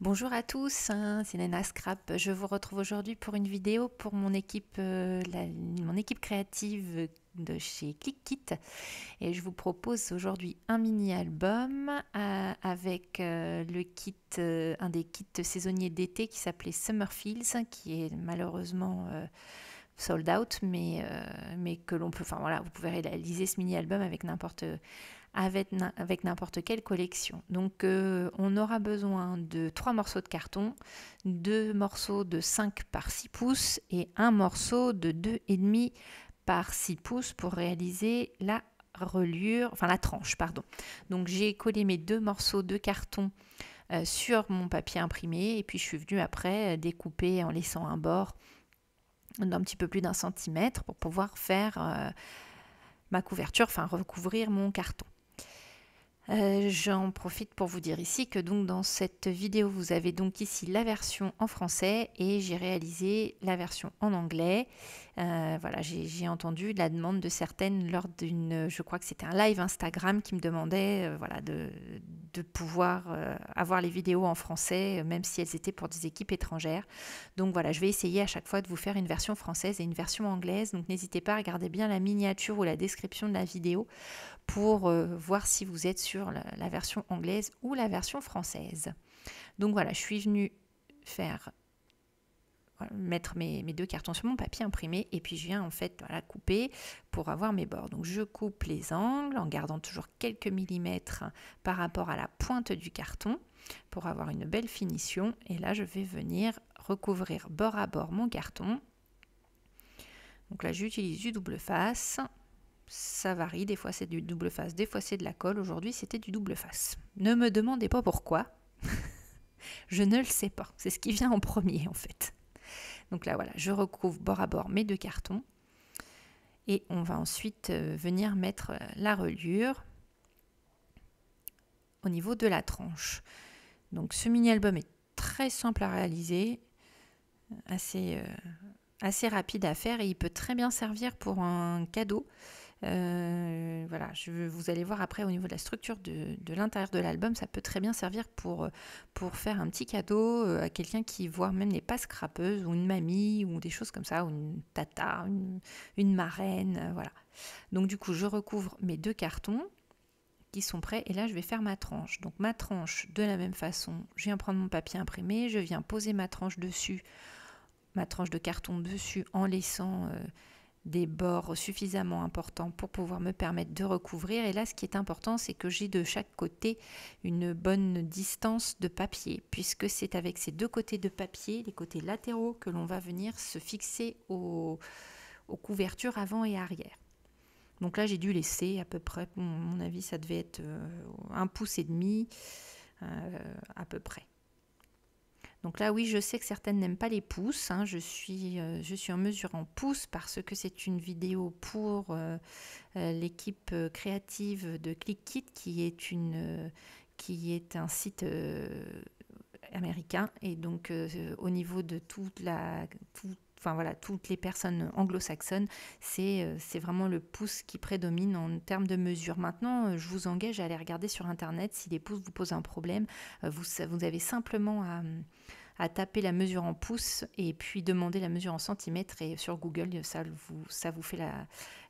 Bonjour à tous, c'est Nana Scrap. Je vous retrouve aujourd'hui pour une vidéo pour mon équipe, mon équipe créative de chez ClickKit. Et je vous propose aujourd'hui un mini-album avec le kit, un des kits saisonniers d'été qui s'appelait Summer Fields, qui est malheureusement sold out, mais que l'on peut, enfin voilà, vous pouvez réaliser ce mini-album avec n'importe quelle collection. Donc on aura besoin de 3 morceaux de carton, 2 morceaux de 5 par 6 pouces et un morceau de 2,5 par 6 pouces pour réaliser la reliure, enfin la tranche, pardon. Donc j'ai collé mes 2 morceaux de carton sur mon papier imprimé et puis je suis venue après découper en laissant un bord d'un petit peu plus d'1 centimètre pour pouvoir faire ma couverture, enfin recouvrir mon carton. J'en profite pour vous dire ici que donc dans cette vidéo vous avez donc ici la version en français et j'ai réalisé la version en anglais. Voilà, j'ai entendu la demande de certaines lors d'une, je crois que c'était un live Instagram qui me demandait voilà, de pouvoir avoir les vidéos en français même si elles étaient pour des équipes étrangères. Donc voilà, je vais essayer à chaque fois de vous faire une version française et une version anglaise. Donc n'hésitez pas à regarder bien la miniature ou la description de la vidéo pour voir si vous êtes sur la version anglaise ou la version française. Donc voilà, je suis venue mettre mes 2 cartons sur mon papier imprimé et puis je viens en fait voilà, couper pour avoir mes bords. Donc je coupe les angles en gardant toujours quelques millimètres par rapport à la pointe du carton pour avoir une belle finition. Et là je vais venir recouvrir bord à bord mon carton. Donc là j'utilise du double face. Ça varie, des fois c'est du double face, des fois c'est de la colle. Aujourd'hui c'était du double face. Ne me demandez pas pourquoi. Je ne le sais pas. C'est ce qui vient en premier en fait. Donc là voilà, je recouvre bord à bord mes 2 cartons. Et on va ensuite venir mettre la reliure au niveau de la tranche. Donc ce mini-album est très simple à réaliser, assez rapide à faire et il peut très bien servir pour un cadeau. Voilà, vous allez voir après au niveau de la structure de l'intérieur de l'album, ça peut très bien servir pour faire un petit cadeau à quelqu'un qui voire même n'est pas scrapeuse ou une mamie ou des choses comme ça, ou une tata, une marraine, voilà. Donc du coup, je recouvre mes 2 cartons qui sont prêts et là je vais faire ma tranche. Donc ma tranche de la même façon, je viens prendre mon papier imprimé, je viens poser ma tranche dessus, ma tranche de carton dessus en laissant des bords suffisamment importants pour pouvoir me permettre de recouvrir. Et là, ce qui est important, c'est que j'ai de chaque côté une bonne distance de papier, puisque c'est avec ces 2 côtés de papier, les côtés latéraux, que l'on va venir se fixer aux couvertures avant et arrière. Donc là, j'ai dû laisser à peu près, à mon avis, ça devait être 1,5 pouce à peu près. Donc là, oui, je sais que certaines n'aiment pas les pouces. Je suis en mesure en pouces parce que c'est une vidéo pour l'équipe créative de ClickKit qui est un site américain. Et donc, au niveau de enfin voilà, toutes les personnes anglo-saxonnes, c'est vraiment le pouce qui prédomine en termes de mesure. Maintenant, je vous engage à aller regarder sur Internet si les pouces vous posent un problème. Vous avez simplement à taper la mesure en pouces et puis demander la mesure en centimètres et sur Google, ça vous fait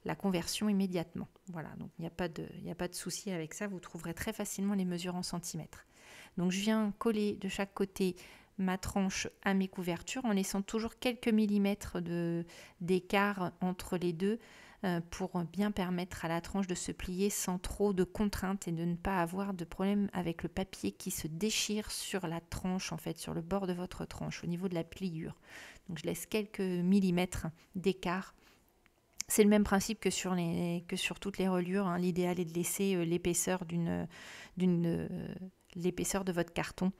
la conversion immédiatement. Voilà, donc il n'y a pas de souci avec ça, vous trouverez très facilement les mesures en centimètres. Donc je viens coller de chaque côté ma tranche à mes couvertures en laissant toujours quelques millimètres d'écart entre les deux pour bien permettre à la tranche de se plier sans trop de contraintes et de ne pas avoir de problème avec le papier qui se déchire sur la tranche, en fait, sur le bord de votre tranche, au niveau de la pliure. Donc je laisse quelques millimètres d'écart. C'est le même principe que sur toutes les reliures. L'idéal est de laisser l'épaisseur l'épaisseur de votre carton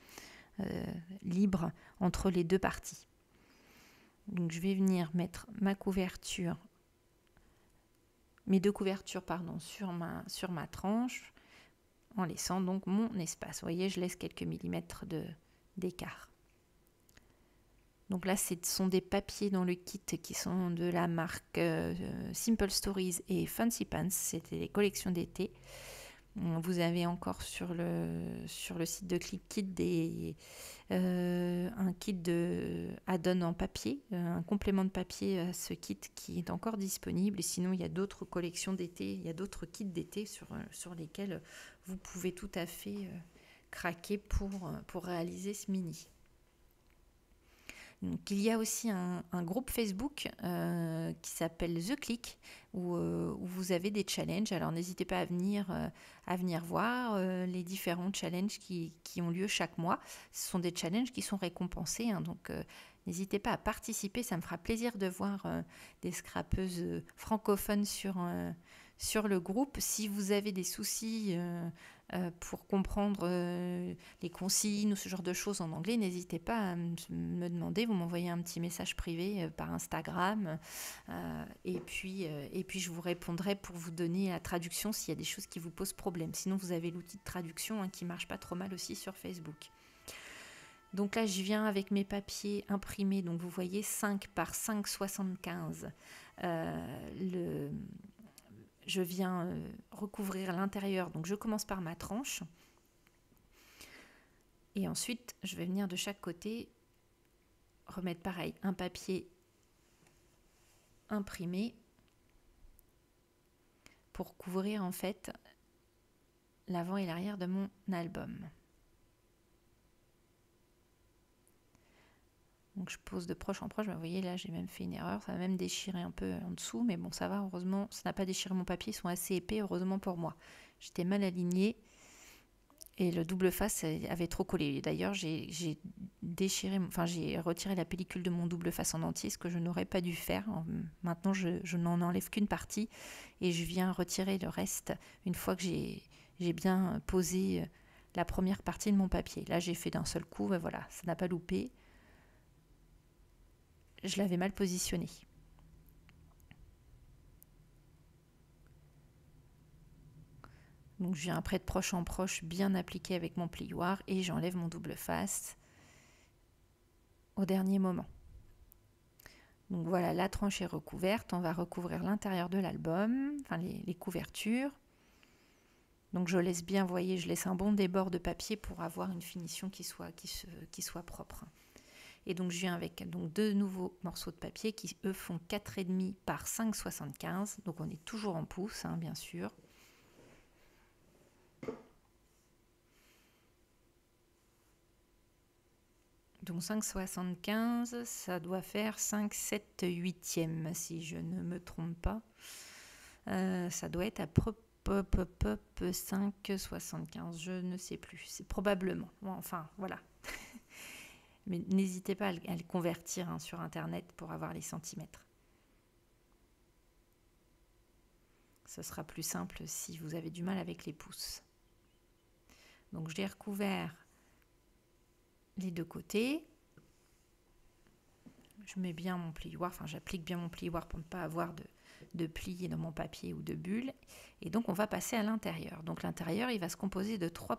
libre entre les 2 parties. Donc je vais venir mettre mes 2 couvertures sur ma tranche en laissant donc mon espace. Vous voyez, je laisse quelques millimètres d'écart. Donc là, ce sont des papiers dans le kit qui sont de la marque Simple Stories et Fancy Pants. C'était les collections d'été. Vous avez encore sur le site de ClickKit un kit de add-on en papier, un complément de papier à ce kit qui est encore disponible. Et sinon, il y a d'autres collections d'été, il y a d'autres kits d'été sur lesquels vous pouvez tout à fait craquer pour réaliser ce mini. Donc, il y a aussi un groupe Facebook qui s'appelle The Click où vous avez des challenges. Alors n'hésitez pas à venir voir les différents challenges qui ont lieu chaque mois. Ce sont des challenges qui sont récompensés, hein, donc n'hésitez pas à participer. Ça me fera plaisir de voir des scrapeuses francophones sur le groupe. Si vous avez des soucis pour comprendre les consignes ou ce genre de choses en anglais, n'hésitez pas à me demander, vous m'envoyez un petit message privé par Instagram et puis je vous répondrai pour vous donner la traduction s'il y a des choses qui vous posent problème. Sinon vous avez l'outil de traduction qui marche pas trop mal aussi sur Facebook. Donc là je viens avec mes papiers imprimés, donc vous voyez 5 par 5,75 je viens recouvrir l'intérieur, donc je commence par ma tranche et ensuite je vais venir de chaque côté remettre pareil un papier imprimé pour couvrir en fait l'avant et l'arrière de mon album. Donc je pose de proche en proche, vous voyez là j'ai même fait une erreur, ça va même déchirer un peu en dessous, mais bon ça va, heureusement ça n'a pas déchiré mon papier, ils sont assez épais, heureusement pour moi. J'étais mal alignée et le double face avait trop collé. D'ailleurs j'ai retiré la pellicule de mon double face en entier, ce que je n'aurais pas dû faire. Maintenant je n'en enlève qu'une partie et je viens retirer le reste une fois que j'ai bien posé la première partie de mon papier. Là j'ai fait d'un seul coup, ben voilà, ça n'a pas loupé. Je l'avais mal positionné. Donc je viens après de proche en proche bien appliquer avec mon plioir et j'enlève mon double face au dernier moment. Donc voilà, la tranche est recouverte. On va recouvrir l'intérieur de l'album, enfin les couvertures. Donc je laisse bien, vous voyez, je laisse un bon débord de papier pour avoir une finition qui soit propre. Et donc je viens avec donc 2 nouveaux morceaux de papier qui eux font 4,5 par 5,75. Donc on est toujours en pouces, hein, bien sûr. Donc 5,75, ça doit faire 5, 7, 8e si je ne me trompe pas. Ça doit être à 5,75, je ne sais plus. C'est probablement. Bon, enfin, voilà. Mais n'hésitez pas à le convertir sur Internet pour avoir les centimètres. Ce sera plus simple si vous avez du mal avec les pouces. Donc je l'ai recouvert les deux côtés. Je mets bien mon plioir, enfin j'applique bien mon plioir pour ne pas avoir de plis dans mon papier ou de bulles. Et donc on va passer à l'intérieur. Donc l'intérieur, il va se composer de trois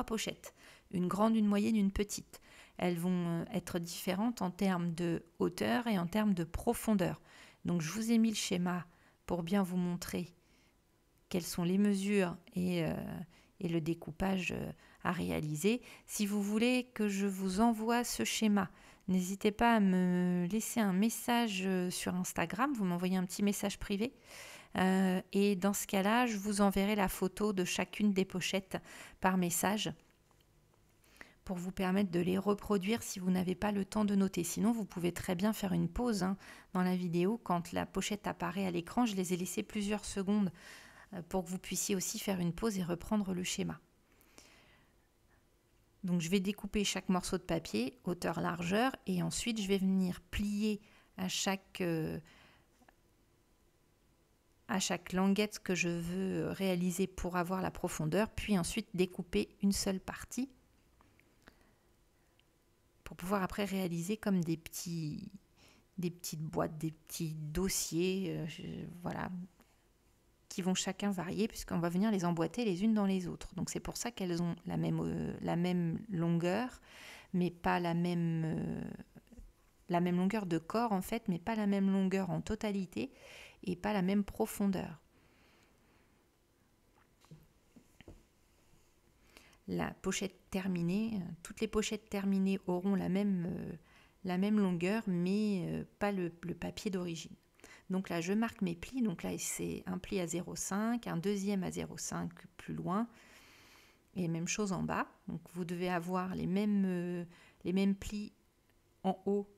pochettes. Une grande, une moyenne, une petite. Elles vont être différentes en termes de hauteur et en termes de profondeur. Donc je vous ai mis le schéma pour bien vous montrer quelles sont les mesures et le découpage à réaliser. Si vous voulez que je vous envoie ce schéma, n'hésitez pas à me laisser un message sur Instagram, vous m'envoyez un petit message privé. Et dans ce cas-là, je vous enverrai la photo de chacune des pochettes par message pour vous permettre de les reproduire si vous n'avez pas le temps de noter. Sinon, vous pouvez très bien faire une pause dans la vidéo. Quand la pochette apparaît à l'écran, je les ai laissées plusieurs secondes pour que vous puissiez aussi faire une pause et reprendre le schéma. Donc je vais découper chaque morceau de papier, hauteur, largeur, et ensuite je vais venir plier à chaque languette que je veux réaliser pour avoir la profondeur, puis ensuite découper une seule partie pour pouvoir après réaliser comme des petites boîtes, des petits dossiers, voilà, qui vont chacun varier puisqu'on va venir les emboîter les unes dans les autres. Donc c'est pour ça qu'elles ont la même longueur, mais pas la même longueur de corps en fait, mais pas la même longueur en totalité et pas la même profondeur. la pochette terminée. Toutes les pochettes terminées auront la même longueur, mais pas le papier d'origine. Donc là, je marque mes plis. Donc là, c'est un pli à 0,5, un deuxième à 0,5 plus loin. Et même chose en bas. Donc vous devez avoir les mêmes plis en haut,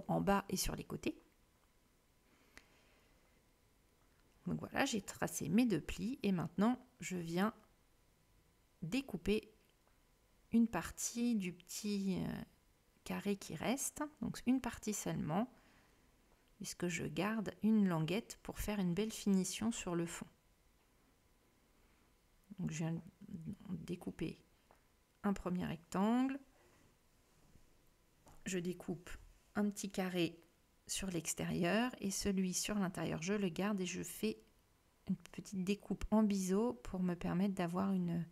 en bas et sur les côtés. Donc voilà, j'ai tracé mes 2 plis et maintenant je viens découper une partie du petit carré qui reste, donc une partie seulement, puisque je garde une languette pour faire une belle finition sur le fond. Donc je viens découper un premier rectangle, je découpe un petit carré sur l'extérieur et celui sur l'intérieur je le garde et je fais une petite découpe en biseau pour me permettre d'avoir une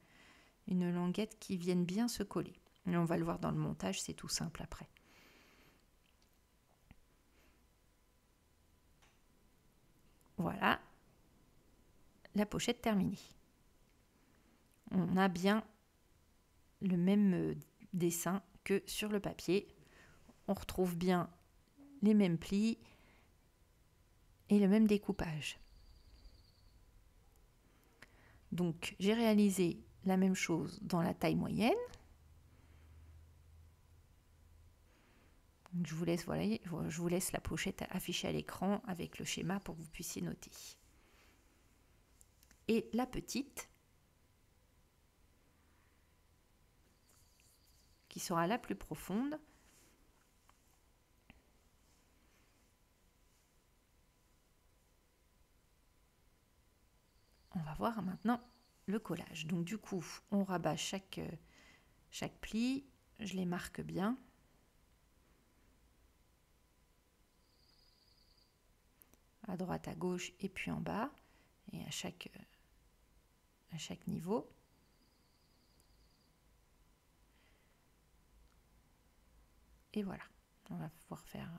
languette qui vienne bien se coller. Et on va le voir dans le montage, c'est tout simple après. Voilà la pochette terminée. On a bien le même dessin que sur le papier. On retrouve bien les mêmes plis et le même découpage. Donc j'ai réalisé la même chose dans la taille moyenne. Donc, je vous laisse la pochette affichée à l'écran avec le schéma pour que vous puissiez noter. Et la petite, qui sera la plus profonde, on va voir maintenant le collage. Donc du coup, on rabat chaque pli, je les marque bien. À droite, à gauche et puis en bas, et à chaque niveau. Et voilà, on va pouvoir faire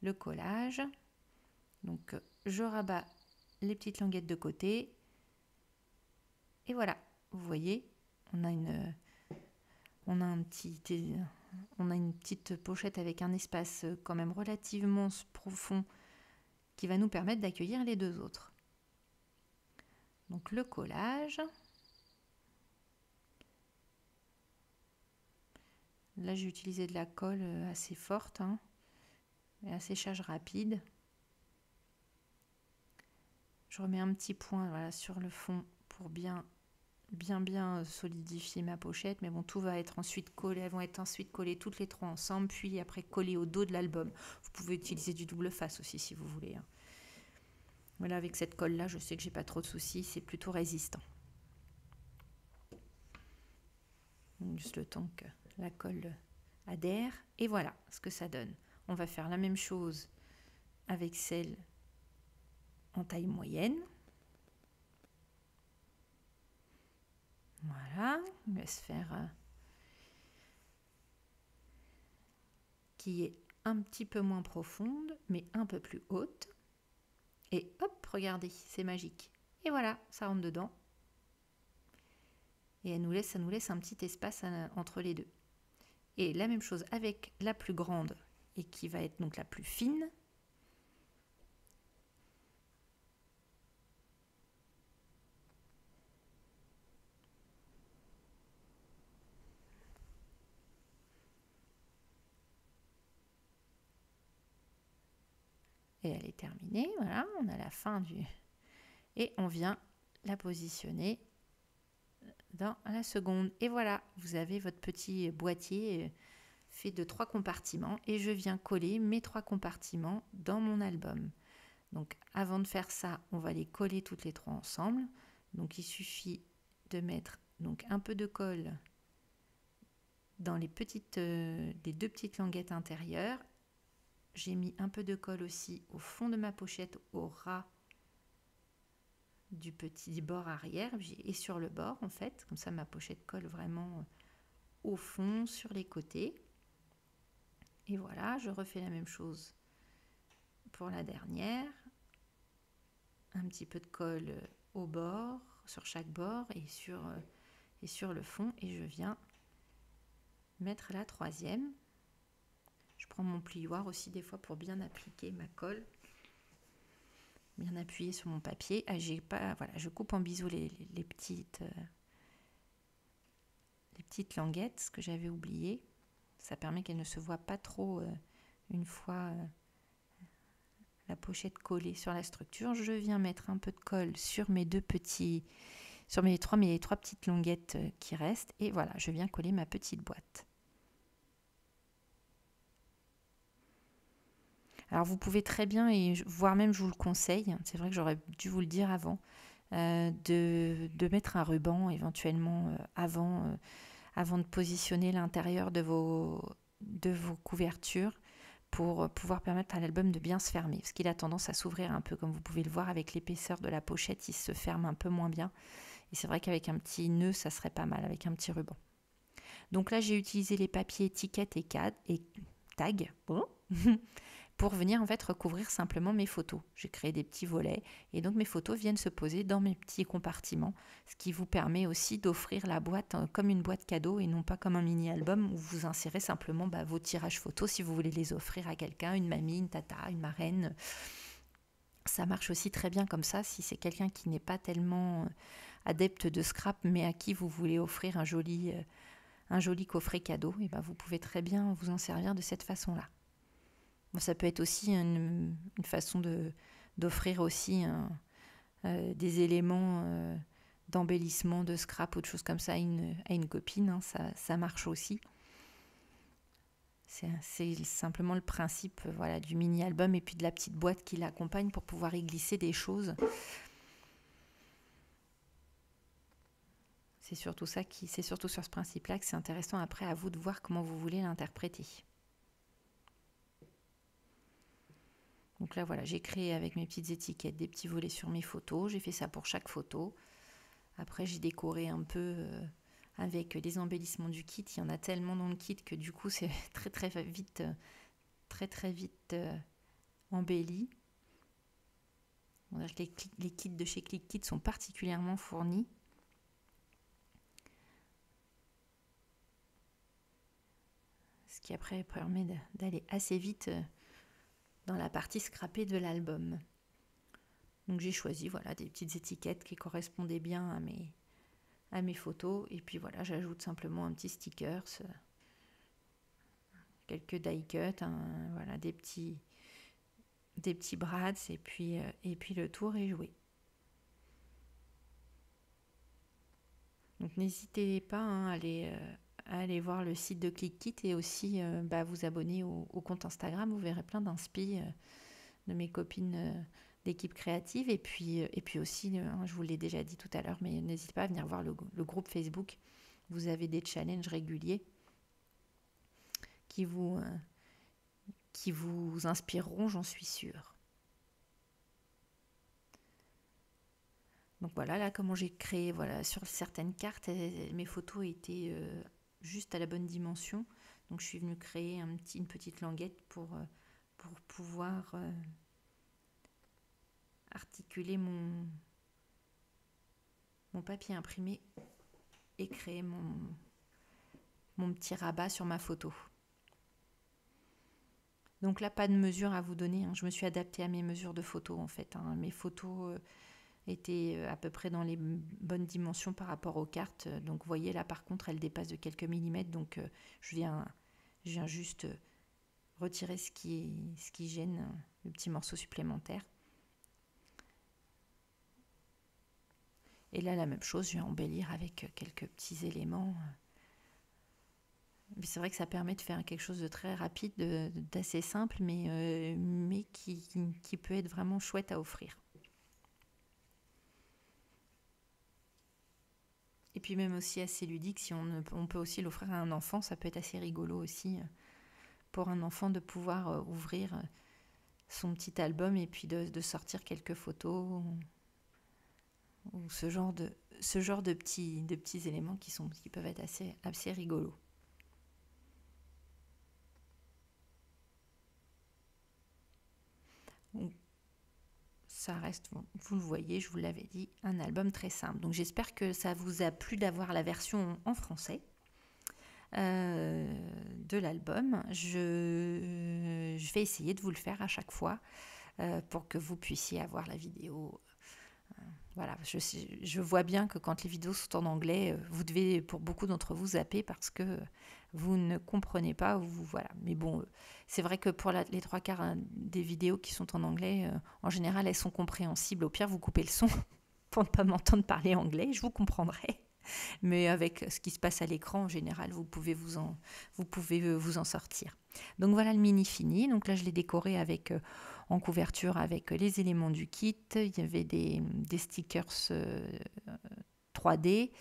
le collage. Donc je rabats les petites languettes de côté. Et voilà, vous voyez, on a une petite pochette avec un espace quand même relativement profond qui va nous permettre d'accueillir les 2 autres. Donc le collage. Là, j'ai utilisé de la colle assez forte, et à séchage rapide. Je remets un petit point, voilà, sur le fond pour bien solidifier ma pochette. Mais bon, tout va être ensuite collé. Elles vont être ensuite collées toutes les 3 ensemble, puis après collées au dos de l'album. Vous pouvez utiliser du double face aussi si vous voulez. Voilà, avec cette colle là, je sais que j'ai pas trop de soucis, c'est plutôt résistant. Donc, juste le temps que la colle adhère. Et voilà ce que ça donne. On va faire la même chose avec celle en taille moyenne. Voilà, on laisse faire qui est un petit peu moins profonde, mais un peu plus haute. Et hop, regardez, c'est magique. Et voilà, ça rentre dedans. Et ça nous laisse un petit espace entre les deux. Et la même chose avec la plus grande et qui va être donc la plus fine. Et elle est terminée, voilà, on a la fin du... Et on vient la positionner dans la seconde. Et voilà, vous avez votre petit boîtier fait de 3 compartiments et je viens coller mes 3 compartiments dans mon album. Donc avant de faire ça, on va les coller toutes les 3 ensemble. Donc il suffit de mettre donc un peu de colle dans les 2 petites languettes intérieures. J'ai mis un peu de colle aussi au fond de ma pochette, au ras du petit bord arrière et sur le bord en fait. Comme ça ma pochette colle vraiment au fond, sur les côtés. Et voilà, je refais la même chose pour la dernière. Un petit peu de colle au bord, sur chaque bord et et sur le fond, et je viens mettre la troisième. Je prends mon plioir aussi des fois pour bien appliquer ma colle, bien appuyer sur mon papier. Ah, j'ai pas, voilà, je coupe en biseau les petites languettes, ce que j'avais oublié. Ça permet qu'elles ne se voient pas trop une fois la pochette collée sur la structure. Je viens mettre un peu de colle sur mes trois petites languettes qui restent, et voilà, je viens coller ma petite boîte. Alors vous pouvez très bien, et voire même je vous le conseille, c'est vrai que j'aurais dû vous le dire avant, de mettre un ruban éventuellement avant de positionner l'intérieur de vos couvertures, pour pouvoir permettre à l'album de bien se fermer, parce qu'il a tendance à s'ouvrir un peu, comme vous pouvez le voir avec l'épaisseur de la pochette, il se ferme un peu moins bien, et c'est vrai qu'avec un petit nœud ça serait pas mal, avec un petit ruban. Donc là j'ai utilisé les papiers étiquettes et tags pour venir en fait recouvrir simplement mes photos. J'ai créé des petits volets, et donc mes photos viennent se poser dans mes petits compartiments, ce qui vous permet aussi d'offrir la boîte comme une boîte cadeau et non pas comme un mini-album où vous insérez simplement vos tirages photos si vous voulez les offrir à quelqu'un, une mamie, une tata, une marraine. Ça marche aussi très bien comme ça si c'est quelqu'un qui n'est pas tellement adepte de scrap mais à qui vous voulez offrir un joli coffret cadeau, et vous pouvez très bien vous en servir de cette façon-là. Ça peut être aussi une façon d'offrir aussi des éléments d'embellissement, de scrap ou de choses comme ça à une copine. Ça marche aussi. C'est simplement le principe du mini-album et puis de la petite boîte qui l'accompagne pour pouvoir y glisser des choses. C'est surtout sur ce principe-là que c'est intéressant. Après, à vous de voir comment vous voulez l'interpréter. Donc là, voilà, j'ai créé avec mes petites étiquettes des petits volets sur mes photos. J'ai fait ça pour chaque photo. Après, j'ai décoré un peu avec les embellissements du kit. Il y en a tellement dans le kit que du coup, c'est très vite embelli. On va dire que les kits de chez ClickKit sont particulièrement fournis. Ce qui après permet d'aller assez vite dans la partie scrappée de l'album. Donc j'ai choisi des petites étiquettes qui correspondaient bien à mes photos, et puis voilà, j'ajoute simplement un petit stickers, quelques die cuts, des petits brads, et puis le tour est joué. Donc n'hésitez pas à aller voir le site de ClickKit, et aussi vous abonner au compte Instagram. Vous verrez plein d'inspi de mes copines d'équipe créative, et puis aussi, je vous l'ai déjà dit tout à l'heure, mais n'hésitez pas à venir voir le groupe Facebook. Vous avez des challenges réguliers qui vous inspireront, j'en suis sûre. Donc voilà, là comment j'ai créé, sur certaines cartes, mes photos étaient juste à la bonne dimension. Donc je suis venue créer une petite languette pour pouvoir articuler mon papier imprimé et créer mon petit rabat sur ma photo. Donc là, pas de mesure à vous donner. Je me suis adaptée à mes mesures de photos en fait. Mes photos étaient à peu près dans les bonnes dimensions par rapport aux cartes. Donc vous voyez là, par contre, elles dépassent de quelques millimètres. Donc je viens juste retirer ce qui gêne, le petit morceau supplémentaire. Et là, la même chose, je vais embellir avec quelques petits éléments. C'est vrai que ça permet de faire quelque chose de très rapide, d'assez simple, mais qui peut être vraiment chouette à offrir. Et puis même aussi assez ludique, si on peut aussi l'offrir à un enfant, ça peut être assez rigolo aussi pour un enfant de pouvoir ouvrir son petit album et puis de sortir quelques photos ou ce genre de petits éléments qui peuvent être assez rigolos. ça reste, vous le voyez, je vous l'avais dit, un album très simple. Donc j'espère que ça vous a plu d'avoir la version en français de l'album. Je vais essayer de vous le faire à chaque fois pour que vous puissiez avoir la vidéo. Voilà, je vois bien que quand les vidéos sont en anglais, vous devez, pour beaucoup d'entre vous, zapper parce que vous ne comprenez pas. Voilà. Mais bon, c'est vrai que pour les trois quarts des vidéos qui sont en anglais, en général, elles sont compréhensibles. Au pire, vous coupez le son pour ne pas m'entendre parler anglais, je vous comprendrai. Mais avec ce qui se passe à l'écran, en général, vous pouvez vous en sortir. Donc voilà le mini fini. Donc là, je l'ai décoré avec, en couverture avec les éléments du kit. Il y avait des stickers 3D.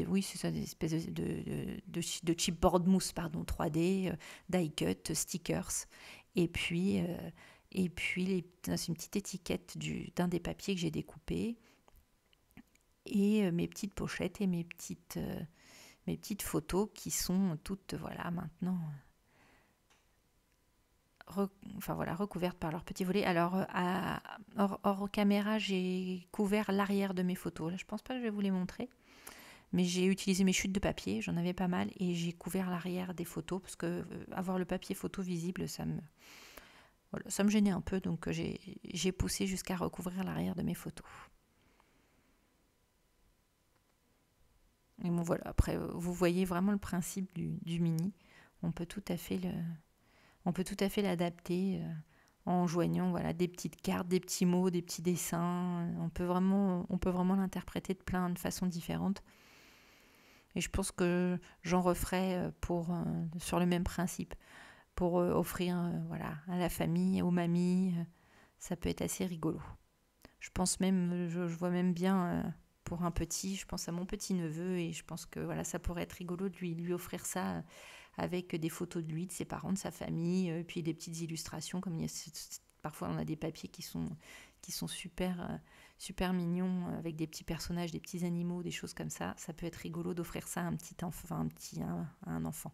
Oui, c'est ça, des espèces de chipboard mousse, pardon, 3D, die cut, stickers. Et puis c'est une petite étiquette d'un des papiers que j'ai découpé. Et mes petites pochettes et mes petites photos qui sont toutes, voilà, maintenant recouvertes par leurs petits volets. Alors, hors caméra, j'ai couvert l'arrière de mes photos. Là, je pense pas que je vais vous les montrer, mais j'ai utilisé mes chutes de papier, j'en avais pas mal, et j'ai couvert l'arrière des photos, parce que avoir le papier photo visible, ça me gênait un peu, donc j'ai poussé jusqu'à recouvrir l'arrière de mes photos. Et bon, voilà, après, vous voyez vraiment le principe du mini. On peut tout à fait l'adapter en joignant, voilà, des petites cartes, des petits mots, des petits dessins. On peut vraiment l'interpréter de plein de façons différentes. Et je pense que j'en referai sur le même principe, pour offrir voilà, à la famille, aux mamies. Ça peut être assez rigolo. Je pense même, je vois même bien... pour un petit, je pense à mon petit-neveu, et je pense que voilà, ça pourrait être rigolo de lui offrir ça avec des photos de lui, de ses parents, de sa famille, puis des petites illustrations, comme parfois on a des papiers qui sont super mignons, avec des petits personnages, des petits animaux, des choses comme ça. Ça peut être rigolo d'offrir ça à un petit enfant, à un enfant.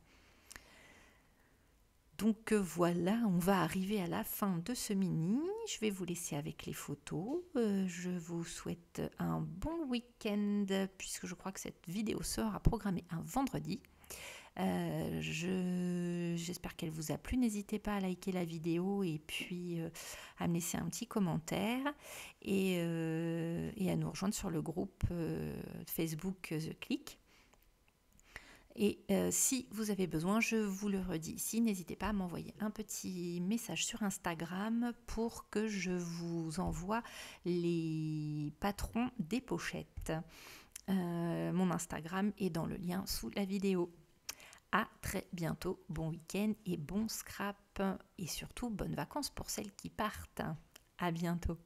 Donc voilà, on va arriver à la fin de ce mini. Je vais vous laisser avec les photos. Je vous souhaite un bon week-end, puisque je crois que cette vidéo sera programmée un vendredi. J'espère qu'elle vous a plu. N'hésitez pas à liker la vidéo et puis à me laisser un petit commentaire et à nous rejoindre sur le groupe Facebook The Click. Et si vous avez besoin, je vous le redis ici, n'hésitez pas à m'envoyer un petit message sur Instagram pour que je vous envoie les patrons des pochettes. Mon Instagram est dans le lien sous la vidéo. À très bientôt, bon week-end et bon scrap, et surtout bonnes vacances pour celles qui partent. À bientôt.